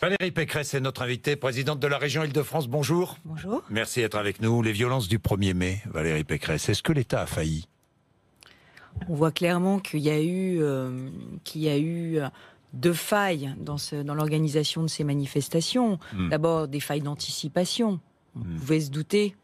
Valérie Pécresse est notre invitée, présidente de la région Île-de-France. Bonjour. Bonjour. Merci d'être avec nous. Les violences du 1er mai, Valérie Pécresse, est-ce que l'État a failli? On voit clairement qu'il y a eu deux failles dans l'organisation de ces manifestations. D'abord, des failles d'anticipation. On pouvait se douter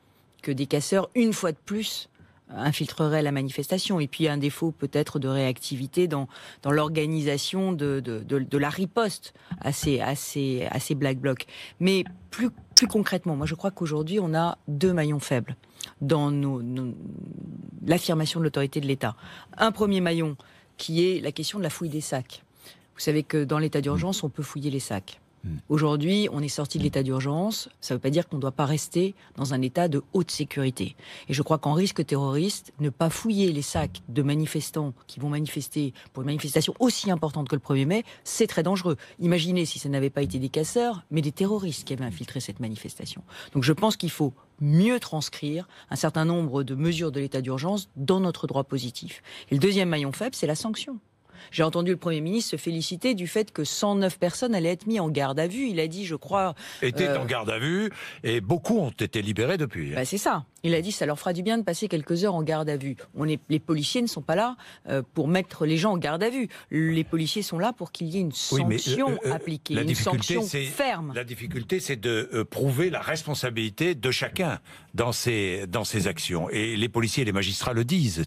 que des casseurs, une fois de plus, infiltreraient la manifestation. Et puis un défaut peut-être de réactivité dans l'organisation de la riposte à ces Black Blocs. Mais plus concrètement, moi je crois qu'aujourd'hui on a deux maillons faibles dans l'affirmation de l'autorité de l'État. Un premier maillon qui est la question de la fouille des sacs. Vous savez que dans l'état d'urgence, on peut fouiller les sacs. Aujourd'hui, on est sorti de l'état d'urgence. Ça ne veut pas dire qu'on ne doit pas rester dans un état de haute sécurité. Et je crois qu'en risque terroriste, ne pas fouiller les sacs de manifestants qui vont manifester pour une manifestation aussi importante que le 1er mai, c'est très dangereux. Imaginez si ça n'avait pas été des casseurs, mais des terroristes qui avaient infiltré cette manifestation. Donc je pense qu'il faut mieux transcrire un certain nombre de mesures de l'état d'urgence dans notre droit positif. Et le deuxième maillon faible, c'est la sanction. J'ai entendu le Premier ministre se féliciter du fait que 109 personnes allaient être mises en garde à vue. Il a dit, je crois... Étaient en garde à vue et beaucoup ont été libérés depuis. Bah c'est ça. Il a dit, ça leur fera du bien de passer quelques heures en garde à vue. Les policiers ne sont pas là pour mettre les gens en garde à vue. Les policiers sont là pour qu'il y ait une sanction appliquée, une sanction ferme. La difficulté, c'est de prouver la responsabilité de chacun dans ces actions. Et les policiers et les magistrats le disent.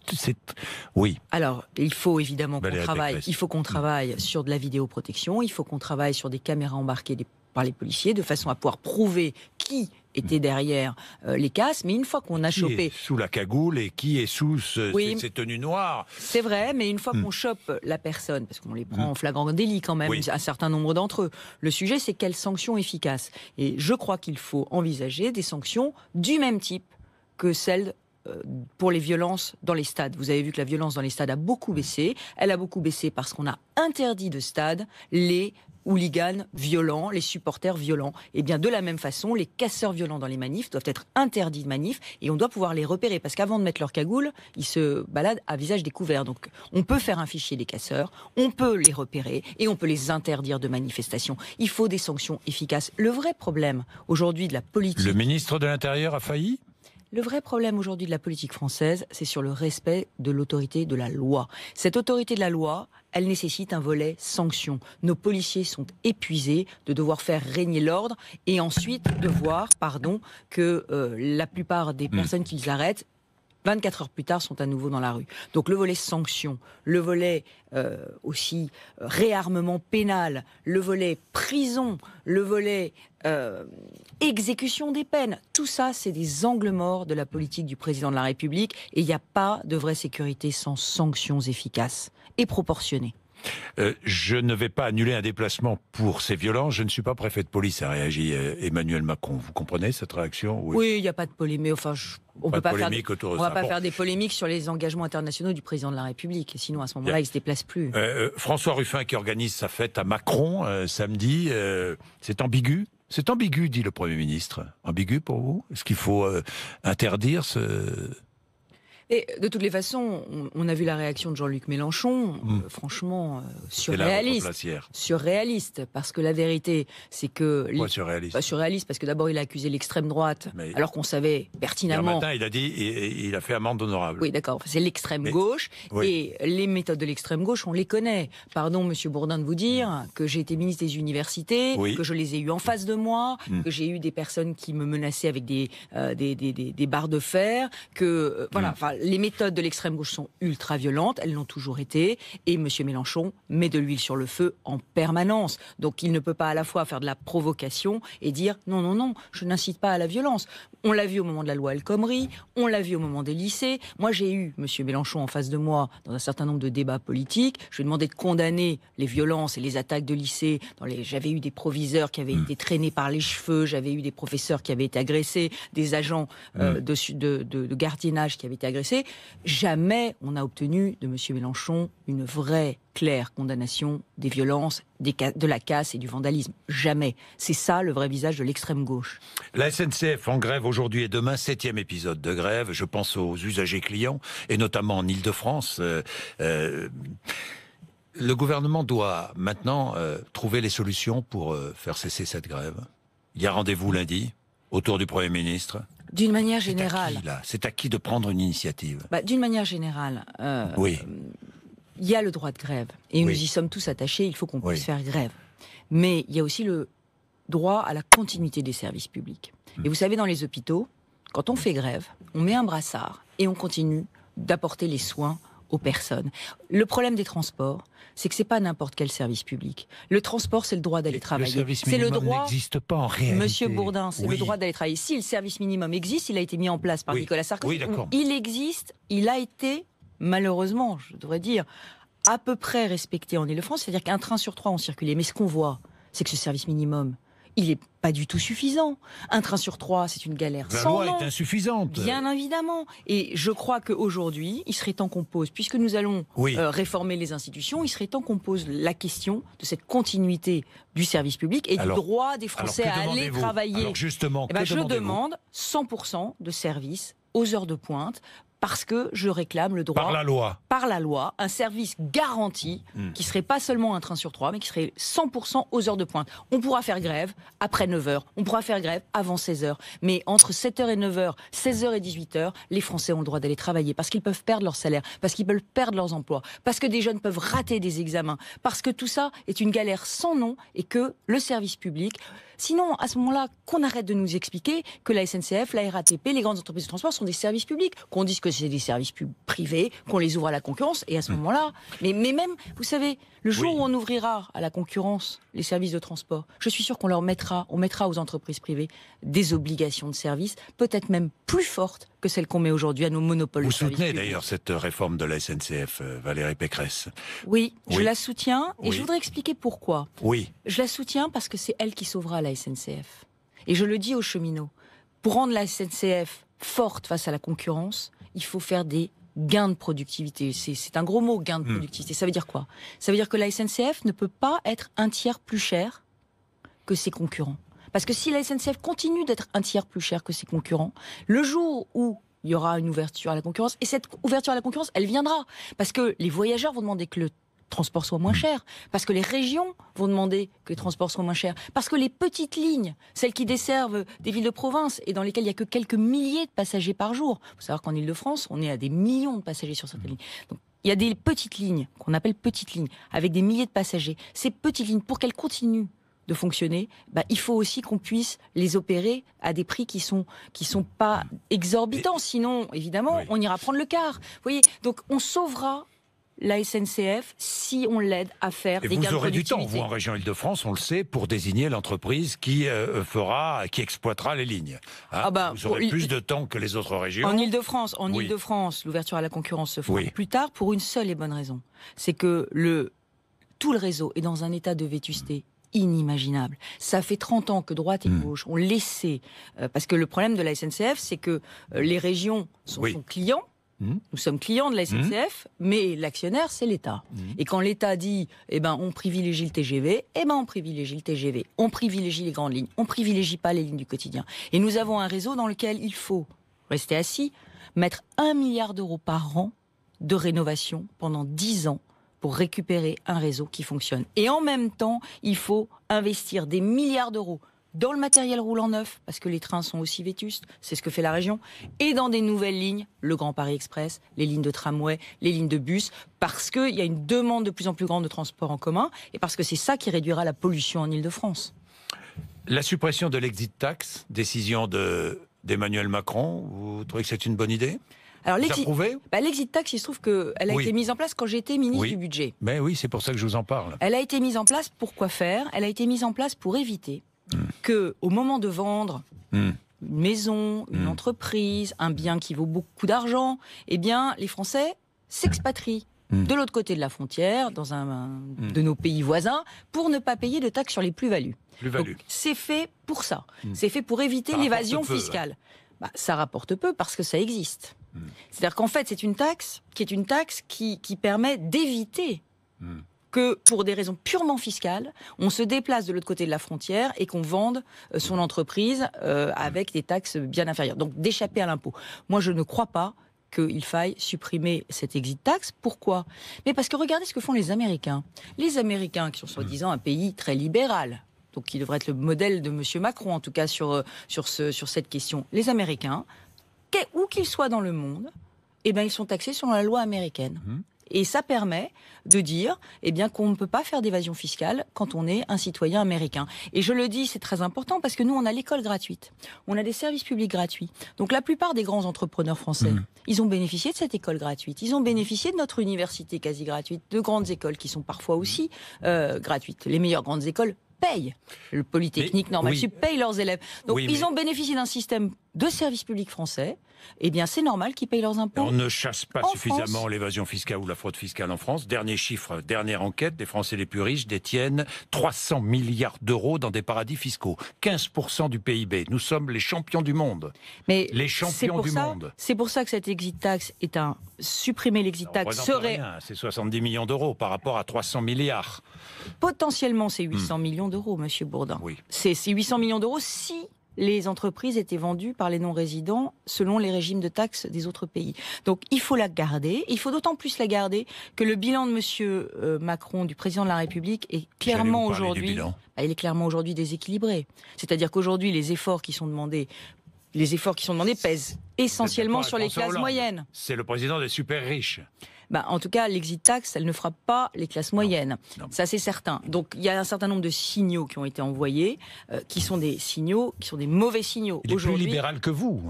Oui. Alors, il faut évidemment qu'on travaille. Il faut qu'on travaille sur de la vidéoprotection. Il faut qu'on travaille sur des caméras embarquées par les policiers de façon à pouvoir prouver qui était derrière les casses, mais une fois qu'on a chopé... Qui est sous la cagoule et qui est sous ces tenues noires. C'est vrai, mais une fois qu'on chope la personne, parce qu'on les prend en flagrant délit quand même, un certain nombre d'entre eux, le sujet c'est quelles sanctions efficaces. Et je crois qu'il faut envisager des sanctions du même type que celles pour les violences dans les stades. Vous avez vu que la violence dans les stades a beaucoup baissé. Elle a beaucoup baissé parce qu'on a interdit de stade les hooligans violents, les supporters violents. Et bien de la même façon, les casseurs violents dans les manifs doivent être interdits de manifs et on doit pouvoir les repérer parce qu'avant de mettre leur cagoule, ils se baladent à visage découvert. Donc on peut faire un fichier des casseurs, on peut les repérer et on peut les interdire de manifestation. Il faut des sanctions efficaces. Le vrai problème aujourd'hui de la politique... Le ministre de l'Intérieur a failli ? Le vrai problème aujourd'hui de la politique française, c'est sur le respect de l'autorité de la loi. Cette autorité de la loi, elle nécessite un volet sanction. Nos policiers sont épuisés de devoir faire régner l'ordre et ensuite de voir, que la plupart des personnes qu'ils arrêtent 24 heures plus tard, sont à nouveau dans la rue. Donc le volet sanction, le volet aussi réarmement pénal, le volet prison, le volet exécution des peines, tout ça, c'est des angles morts de la politique du président de la République et il n'y a pas de vraie sécurité sans sanctions efficaces et proportionnées. Je ne vais pas annuler un déplacement pour ces violences. Je ne suis pas préfet de police, a réagi Emmanuel Macron. Vous comprenez cette réaction? Oui, il n'y a pas de polémique. Enfin, on ne va pas faire des polémiques sur les engagements internationaux du président de la République. Sinon, à ce moment-là, il ne se déplace plus. François Ruffin qui organise sa fête à Macron samedi, c'est ambigu? C'est ambigu, dit le Premier ministre. Ambigu pour vous? Est-ce qu'il faut interdire ce... Et de toutes les façons, on a vu la réaction de Jean-Luc Mélenchon, franchement, surréaliste, parce que la vérité, c'est que... surréaliste, parce que d'abord, il a accusé l'extrême droite, alors qu'on savait pertinemment... Hier matin, il a dit, il a fait amende honorable. Oui, d'accord, c'est l'extrême gauche, et les méthodes de l'extrême gauche, on les connaît. Pardon, Monsieur Bourdin, de vous dire que j'ai été ministre des universités, que je les ai eus en face de moi, que j'ai eu des personnes qui me menaçaient avec des barres de fer, que... les méthodes de l'extrême gauche sont ultra violentes, elles l'ont toujours été, et M. Mélenchon met de l'huile sur le feu en permanence. Donc il ne peut pas à la fois faire de la provocation et dire non, je n'incite pas à la violence. On l'a vu au moment de la loi El Khomri, on l'a vu au moment des lycées. Moi j'ai eu M. Mélenchon en face de moi dans un certain nombre de débats politiques. Je lui ai demandé de condamner les violences et les attaques de lycée. J'avais eu des proviseurs qui avaient été traînés par les cheveux, j'avais eu des professeurs qui avaient été agressés, des agents de gardiennage qui avaient été agressés sait, jamais on n'a obtenu de M. Mélenchon une vraie, claire condamnation des violences, de la casse et du vandalisme. Jamais. C'est ça le vrai visage de l'extrême gauche. La SNCF en grève aujourd'hui et demain, 7e épisode de grève. Je pense aux usagers clients, et notamment en Ile-de-France. Le gouvernement doit maintenant trouver les solutions pour faire cesser cette grève. Il y a rendez-vous lundi, autour du Premier ministre. D'une manière générale... C'est à qui de prendre une initiative? D'une manière générale, oui. Il y a le droit de grève. Et nous y sommes tous attachés, il faut qu'on puisse faire grève. Mais il y a aussi le droit à la continuité des services publics. Et vous savez, dans les hôpitaux, quand on fait grève, on met un brassard et on continue d'apporter les soins aux personnes. Le problème des transports, c'est que c'est pas n'importe quel service public. Le transport, c'est le droit d'aller travailler. C'est le droit. N'existe pas en réalité. Monsieur Bourdin, c'est le droit d'aller travailler. Si le service minimum existe, il a été mis en place par Nicolas Sarkozy. Oui, d'accord. Il existe, il a été, malheureusement, je devrais dire, à peu près respecté en Ile-de-France. C'est-à-dire qu'un train sur 3 ont circulé. Mais ce qu'on voit, c'est que ce service minimum, il n'est pas du tout suffisant. Un train sur 3, c'est une galère sans nom. La loi est insuffisante. Bien évidemment. Et je crois qu'aujourd'hui, il serait temps qu'on pose, puisque nous allons réformer les institutions, il serait temps qu'on pose la question de cette continuité du service public et du droit des Français à aller travailler. Alors justement, je demande 100% de service aux heures de pointe, parce que je réclame le droit... Par la loi, un service garanti, qui serait pas seulement un train sur 3, mais qui serait 100% aux heures de pointe. On pourra faire grève après 9h, on pourra faire grève avant 16h, mais entre 7h et 9h, 16h et 18h, les Français ont le droit d'aller travailler, parce qu'ils peuvent perdre leur salaire, parce qu'ils peuvent perdre leurs emplois, parce que des jeunes peuvent rater des examens, parce que tout ça est une galère sans nom, et que le service public... Sinon, à ce moment-là, qu'on arrête de nous expliquer que la SNCF, la RATP, les grandes entreprises de transport sont des services publics, qu'on dise que c'est des services privés, qu'on les ouvre à la concurrence, et à ce moment-là... Mais même, vous savez, le jour où on ouvrira à la concurrence les services de transport, je suis sûr qu'on mettra aux entreprises privées des obligations de service, peut-être même plus fortes que celles qu'on met aujourd'hui à nos monopoles de services. Vous soutenez d'ailleurs cette réforme de la SNCF, Valérie Pécresse? Oui, je la soutiens, et je voudrais expliquer pourquoi. Oui. Je la soutiens parce que c'est elle qui sauvera la SNCF. Et je le dis aux cheminots, pour rendre la SNCF forte face à la concurrence, il faut faire des gains de productivité. C'est un gros mot, gain de productivité. Ça veut dire quoi? Ça veut dire que la SNCF ne peut pas être un tiers plus cher que ses concurrents. Parce que si la SNCF continue d'être un tiers plus cher que ses concurrents, le jour où il y aura une ouverture à la concurrence, et cette ouverture à la concurrence, elle viendra. Parce que les voyageurs vont demander que le transport soit moins cher, parce que les régions vont demander que les transports soient moins chers, parce que les petites lignes, celles qui desservent des villes de province et dans lesquelles il n'y a que quelques milliers de passagers par jour, il faut savoir qu'en Ile-de-France, on est à des millions de passagers sur certaines lignes. Donc, il y a des petites lignes, qu'on appelle petites lignes, avec des milliers de passagers. Ces petites lignes, pour qu'elles continuent de fonctionner, il faut aussi qu'on puisse les opérer à des prix qui sont pas exorbitants. Sinon, évidemment, on ira prendre le quart. Vous voyez, donc on sauvera la SNCF si on l'aide à faire des gains de productivité. Vous aurez du temps, vous, en région Île-de-France, on le sait, pour désigner l'entreprise qui exploitera les lignes. Vous aurez plus de temps que les autres régions. En Île-de-France, l'ouverture à la concurrence se fera plus tard pour une seule et bonne raison. C'est que tout le réseau est dans un état de vétusté inimaginable. Ça fait 30 ans que droite et gauche ont laissé... parce que le problème de la SNCF, c'est que les régions sont clients. Nous sommes clients de la SNCF, mais l'actionnaire, c'est l'État. Et quand l'État dit, on privilégie le TGV, on privilégie le TGV. On privilégie les grandes lignes. On privilégie pas les lignes du quotidien. Et nous avons un réseau dans lequel il faut rester assis, mettre 1 milliard d'euros par an de rénovation pendant 10 ans pour récupérer un réseau qui fonctionne. Et en même temps, il faut investir des milliards d'euros dans le matériel roulant neuf, parce que les trains sont aussi vétustes, c'est ce que fait la région, et dans des nouvelles lignes, le Grand Paris Express, les lignes de tramway, les lignes de bus, parce qu'il y a une demande de plus en plus grande de transport en commun, et parce que c'est ça qui réduira la pollution en Île-de-France. La suppression de l'exit tax, décision d'Emmanuel Macron, vous trouvez que c'est une bonne idée? Alors l'exit tax, il se trouve qu'elle a été mise en place quand j'étais ministre du budget. Mais oui, c'est pour ça que je vous en parle. Elle a été mise en place pour quoi faire? Elle a été mise en place pour éviter que, au moment de vendre une maison, une entreprise, un bien qui vaut beaucoup d'argent, les Français s'expatrient de l'autre côté de la frontière, dans un de nos pays voisins, pour ne pas payer de taxes sur les plus-values. C'est fait pour ça. C'est fait pour éviter l'évasion fiscale. Ça rapporte peu parce que ça existe. C'est-à-dire qu'en fait, c'est une taxe qui permet d'éviter que, pour des raisons purement fiscales, on se déplace de l'autre côté de la frontière et qu'on vende son entreprise avec des taxes bien inférieures. Donc, d'échapper à l'impôt. Moi, je ne crois pas qu'il faille supprimer cette exit tax. Pourquoi ? Mais parce que regardez ce que font les Américains. Les Américains, qui sont soi-disant un pays très libéral, donc qui devrait être le modèle de M. Macron, en tout cas sur cette question. Les Américains, où qu'ils soient dans le monde, eh ben, ils sont taxés selon la loi américaine. Et ça permet de dire qu'on ne peut pas faire d'évasion fiscale quand on est un citoyen américain. Et je le dis, c'est très important parce que nous, on a l'école gratuite. On a des services publics gratuits. Donc la plupart des grands entrepreneurs français, ils ont bénéficié de cette école gratuite. Ils ont bénéficié de notre université quasi gratuite, de grandes écoles qui sont parfois aussi gratuites. Les meilleures grandes écoles payent. Le Polytechnique, Normal Sup, payent leurs élèves. Donc ils ont bénéficié d'un système de services publics français. Eh bien, c'est normal qu'ils payent leurs impôts. On ne chasse pas suffisamment l'évasion fiscale ou la fraude fiscale en France. Dernier chiffre, dernière enquête, les Français les plus riches détiennent 300 milliards d'euros dans des paradis fiscaux. 15% du PIB. Nous sommes les champions du monde. Mais les champions du monde. C'est pour ça que cette exit tax est supprimer l'exit tax serait... C'est 70 millions d'euros par rapport à 300 milliards. Potentiellement, c'est 800 millions d'euros, Monsieur Bourdin. Oui. C'est 800 millions d'euros si les entreprises étaient vendues par les non-résidents selon les régimes de taxes des autres pays. Donc il faut la garder. Il faut d'autant plus la garder que le bilan de Monsieur Macron, du président de la République, est clairement aujourd'hui, il est clairement aujourd'hui déséquilibré. C'est-à-dire qu'aujourd'hui, les efforts qui sont demandés pèsent essentiellement sur les classes moyennes. C'est le président des super riches. En tout cas, l'exit tax, elle ne frappe pas les classes moyennes. Non. Ça, c'est certain. Donc, il y a un certain nombre de signaux qui ont été envoyés, qui sont des mauvais signaux. Il est plus libéral que vous,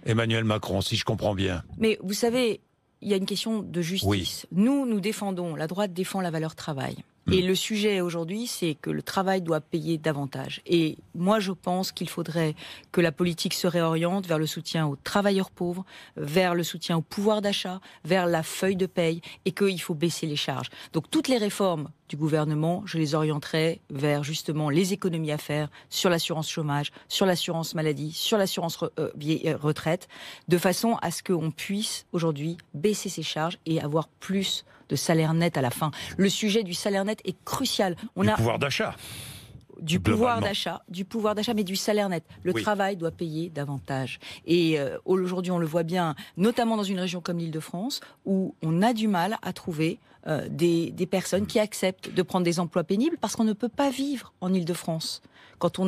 Emmanuel Macron, si je comprends bien. Mais vous savez, il y a une question de justice. Oui. Nous défendons, la droite défend la valeur travail. Et le sujet aujourd'hui, c'est que le travail doit payer davantage. Et moi, je pense qu'il faudrait que la politique se réoriente vers le soutien aux travailleurs pauvres, vers le soutien au pouvoir d'achat, vers la feuille de paye, et qu'il faut baisser les charges. Donc toutes les réformes du gouvernement, je les orienterai vers justement les économies à faire sur l'assurance chômage, sur l'assurance maladie, sur l'assurance retraite, de façon à ce qu'on puisse aujourd'hui baisser ses charges et avoir plus de salaire net à la fin. Le sujet du salaire net est crucial. Pouvoir d'achat. Du pouvoir d'achat, mais du salaire net. Le travail doit payer davantage. Et aujourd'hui, on le voit bien, notamment dans une région comme l'Île-de-France, où on a du mal à trouver des personnes qui acceptent de prendre des emplois pénibles parce qu'on ne peut pas vivre en Île-de-France quand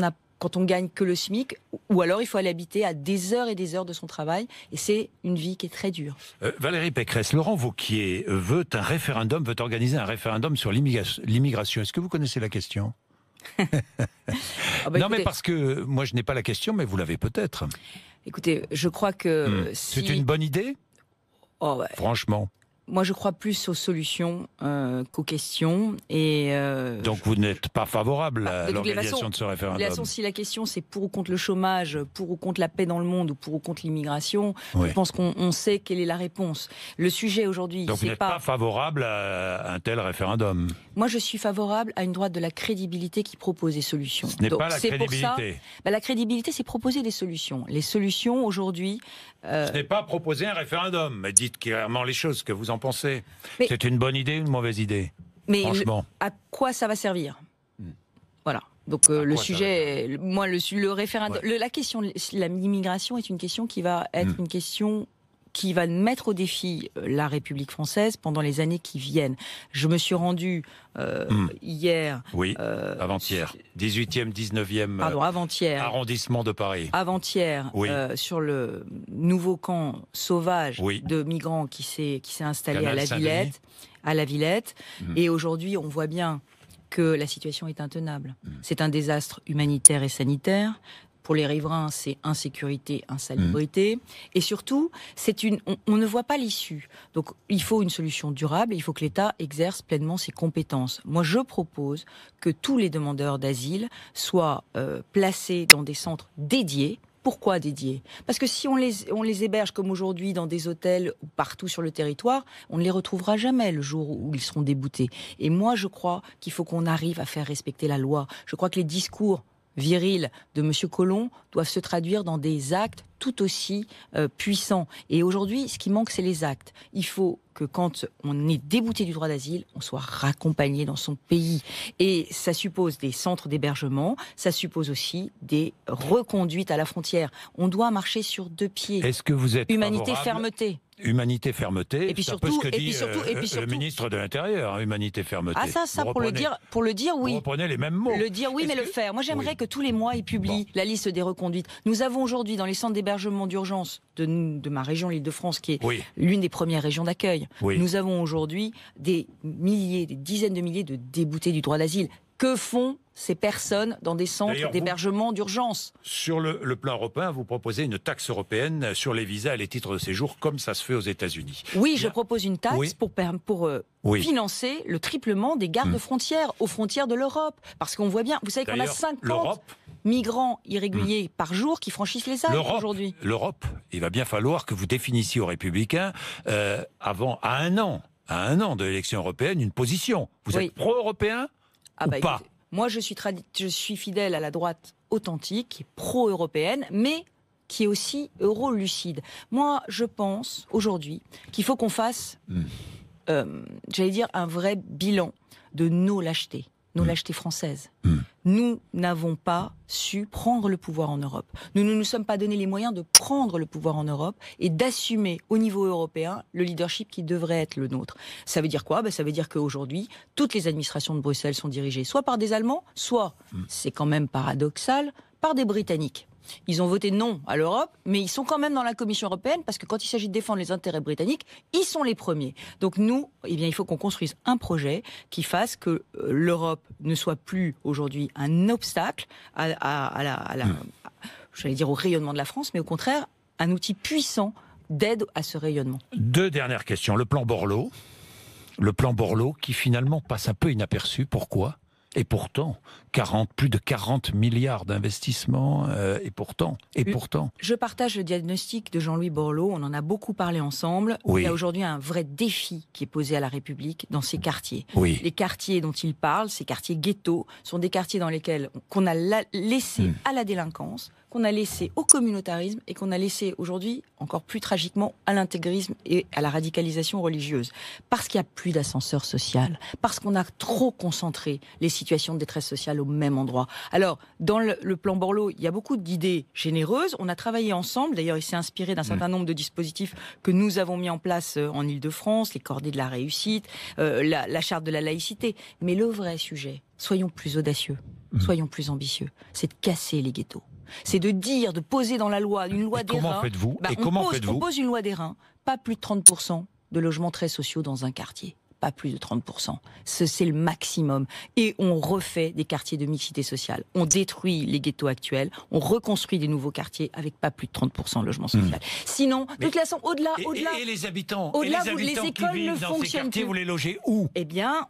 on gagne que le SMIC, ou alors il faut aller habiter à des heures et des heures de son travail, et c'est une vie qui est très dure. Valérie Pécresse, Laurent Wauquiez veut organiser un référendum sur l'immigration. Est-ce que vous connaissez la question ? Non, mais parce que moi je n'ai pas la question, mais vous l'avez peut-être. Écoutez, je crois que c'est une bonne idée ? Franchement. Moi, je crois plus aux solutions qu'aux questions. Donc, vous n'êtes pas favorable à l'organisation de ce référendum ? De toute façon, si la question, c'est pour ou contre le chômage, pour ou contre la paix dans le monde, ou pour ou contre l'immigration, je pense qu'on sait quelle est la réponse. Le sujet aujourd'hui, donc, vous n'êtes pas favorable à un tel référendum ? Moi, je suis favorable à une droite de la crédibilité qui propose des solutions. Ce n'est pas la crédibilité. La crédibilité, c'est proposer des solutions. Les solutions, aujourd'hui... Ce n'est pas proposer un référendum, mais dites clairement les choses, que vous en pensez. C'est une bonne idée ou une mauvaise idée ? Franchement. À quoi ça va servir ? Voilà. Donc le sujet, moi le référendum, la question de l'immigration est une question qui va être une question qui va mettre au défi la République française pendant les années qui viennent. Je me suis rendu hier... avant-hier. 18e, 19e avant-hier. Arrondissement de Paris. Avant-hier, sur le nouveau camp sauvage de migrants qui s'est installé à la Villette. Et aujourd'hui, on voit bien que la situation est intenable. C'est un désastre humanitaire et sanitaire. Pour les riverains, c'est insécurité, insalubrité. Et surtout, on ne voit pas l'issue. Donc, il faut une solution durable et il faut que l'État exerce pleinement ses compétences. Moi, je propose que tous les demandeurs d'asile soient placés dans des centres dédiés. Pourquoi dédiés ? Parce que si on les héberge comme aujourd'hui dans des hôtels partout sur le territoire, on ne les retrouvera jamais le jour où ils seront déboutés. Et moi, je crois qu'il faut qu'on arrive à faire respecter la loi. Je crois que les discours virils de M. Collomb doivent se traduire dans des actes tout aussi puissants. Et aujourd'hui, ce qui manque, c'est les actes. Il faut que quand on est débouté du droit d'asile, on soit raccompagné dans son pays. Et ça suppose des centres d'hébergement, ça suppose aussi des reconduites à la frontière. On doit marcher sur 2 pieds. Est-ce que vous êtes Humanité, fermeté. Humanité, fermeté. Et puis surtout, c'est un peu ce que dit le ministre de l'Intérieur, hein, humanité, fermeté. Ah ça, pour le dire, oui. Vous reprenez les mêmes mots. Le dire, oui, mais le faire. Moi, j'aimerais que tous les mois, ils publient la liste des reconduites. Nous avons aujourd'hui, dans les centres d'hébergement d'urgence de ma région, l'Île-de-France, qui est l'une des premières régions d'accueil, nous avons aujourd'hui des dizaines de milliers de déboutés du droit d'asile. Que font ces personnes dans des centres d'hébergement d'urgence? Sur le plan européen, vous proposez une taxe européenne sur les visas et les titres de séjour, comme ça se fait aux États-Unis. Oui, je propose une taxe pour financer le triplement des gardes frontières aux frontières de l'Europe. Parce qu'on voit bien, vous savez qu'on a 50 migrants irréguliers par jour qui franchissent les Alpes aujourd'hui. L'Europe, il va bien falloir que vous définissiez aux Républicains, à un an de l'élection européenne, une position. Vous êtes pro-européen ou pas? Écoutez, moi, je suis fidèle à la droite authentique, qui est pro-européenne, mais qui est aussi euro-lucide. Moi, je pense aujourd'hui qu'il faut qu'on fasse, un vrai bilan de nos lâchetés françaises. Nous n'avons pas su prendre le pouvoir en Europe. Nous ne nous sommes pas donné les moyens de prendre le pouvoir en Europe et d'assumer au niveau européen le leadership qui devrait être le nôtre. Ça veut dire quoi? Ça veut dire qu'aujourd'hui, toutes les administrations de Bruxelles sont dirigées soit par des Allemands, soit, c'est quand même paradoxal, par des Britanniques. Ils ont voté non à l'Europe, mais ils sont quand même dans la Commission européenne parce que quand il s'agit de défendre les intérêts britanniques, ils sont les premiers. Donc nous, il faut qu'on construise un projet qui fasse que l'Europe ne soit plus aujourd'hui un obstacle au rayonnement de la France, mais au contraire un outil puissant d'aide à ce rayonnement. 2 dernières questions. Le plan Borloo qui finalement passe un peu inaperçu. Pourquoi ? Et pourtant, plus de 40 milliards d'investissements, et pourtant. Je partage le diagnostic de Jean-Louis Borloo, on en a beaucoup parlé ensemble. Il y a aujourd'hui un vrai défi qui est posé à la République dans ces quartiers. Les quartiers dont il parle, ces quartiers ghettos, sont des quartiers dans lesquels qu'on a laissé à la délinquance, qu'on a laissé au communautarisme et qu'on a laissé aujourd'hui, encore plus tragiquement, à l'intégrisme et à la radicalisation religieuse. Parce qu'il n'y a plus d'ascenseur social, parce qu'on a trop concentré les situations de détresse sociale au même endroit. Alors, dans le plan Borloo, il y a beaucoup d'idées généreuses. On a travaillé ensemble, d'ailleurs il s'est inspiré d'un certain nombre de dispositifs que nous avons mis en place en Île-de-France, les cordées de la réussite, la charte de la laïcité. Mais le vrai sujet, soyons plus audacieux, soyons plus ambitieux, c'est de casser les ghettos. C'est de poser dans la loi une loi d'airain. Comment faites-vous On pose une loi d'airain, pas plus de 30% de logements très sociaux dans un quartier. Pas plus de 30%. C'est le maximum. Et on refait des quartiers de mixité sociale. On détruit les ghettos actuels, on reconstruit des nouveaux quartiers avec pas plus de 30% de logement social. Sinon, de toute façon, au-delà... Et les habitants, les écoles ne fonctionnent plus. Vous les logez où? Eh bien,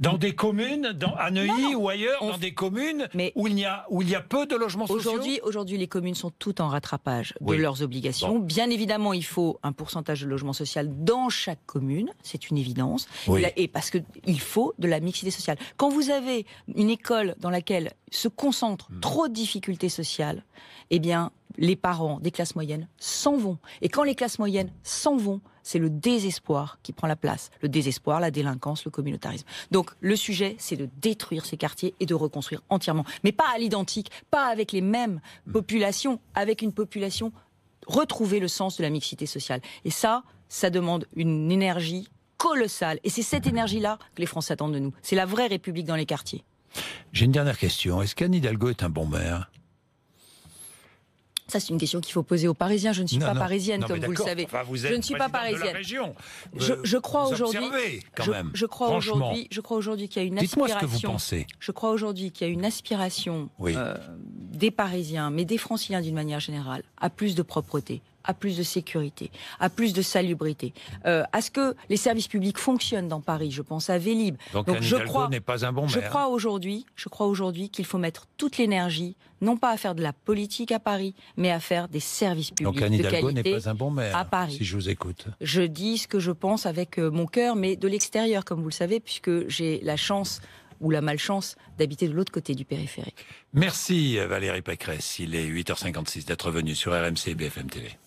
dans des communes, à Neuilly ou ailleurs, dans des communes où il y a peu de logements sociaux. Aujourd'hui, les communes sont toutes en rattrapage de leurs obligations. Bien évidemment, il faut un pourcentage de logement social dans chaque commune, c'est une évidence. Et parce qu'il faut de la mixité sociale. Quand vous avez une école dans laquelle se concentrent trop de difficultés sociales, eh bien, les parents des classes moyennes s'en vont. Et quand les classes moyennes s'en vont, c'est le désespoir qui prend la place. Le désespoir, la délinquance, le communautarisme. Donc, le sujet, c'est de détruire ces quartiers et de reconstruire entièrement. Mais pas à l'identique, pas avec les mêmes populations, avec une population, retrouver le sens de la mixité sociale. Et ça demande une énergie colossale. Et c'est cette énergie-là que les Français attendent de nous. C'est la vraie République dans les quartiers. J'ai une dernière question. Est-ce qu'Anne Hidalgo est un bon maire ? Ça, c'est une question qu'il faut poser aux Parisiens. Je ne suis pas parisienne, comme vous le savez. Enfin, vous je ne suis pas parisienne. De la région. Je crois aujourd'hui. Je crois aujourd'hui qu'il y a une aspiration. Dites-moi ce que vous pensez. Je crois aujourd'hui qu'il y a une aspiration des Parisiens, mais des Franciliens d'une manière générale, à plus de propreté, à plus de sécurité, à plus de salubrité, à ce que les services publics fonctionnent dans Paris. Je pense à Vélib. Donc Anne Hidalgo n'est pas un bon maire. Je crois aujourd'hui qu'il faut mettre toute l'énergie, non pas à faire de la politique à Paris, mais à faire des services publics de qualité. Donc Anne Hidalgo n'est pas un bon maire, à Paris. Si je vous écoute. Je dis ce que je pense avec mon cœur, mais de l'extérieur, comme vous le savez, puisque j'ai la chance ou la malchance d'habiter de l'autre côté du périphérique. Merci Valérie Pécresse. Il est 8h56 d'être venue sur RMC et BFM TV.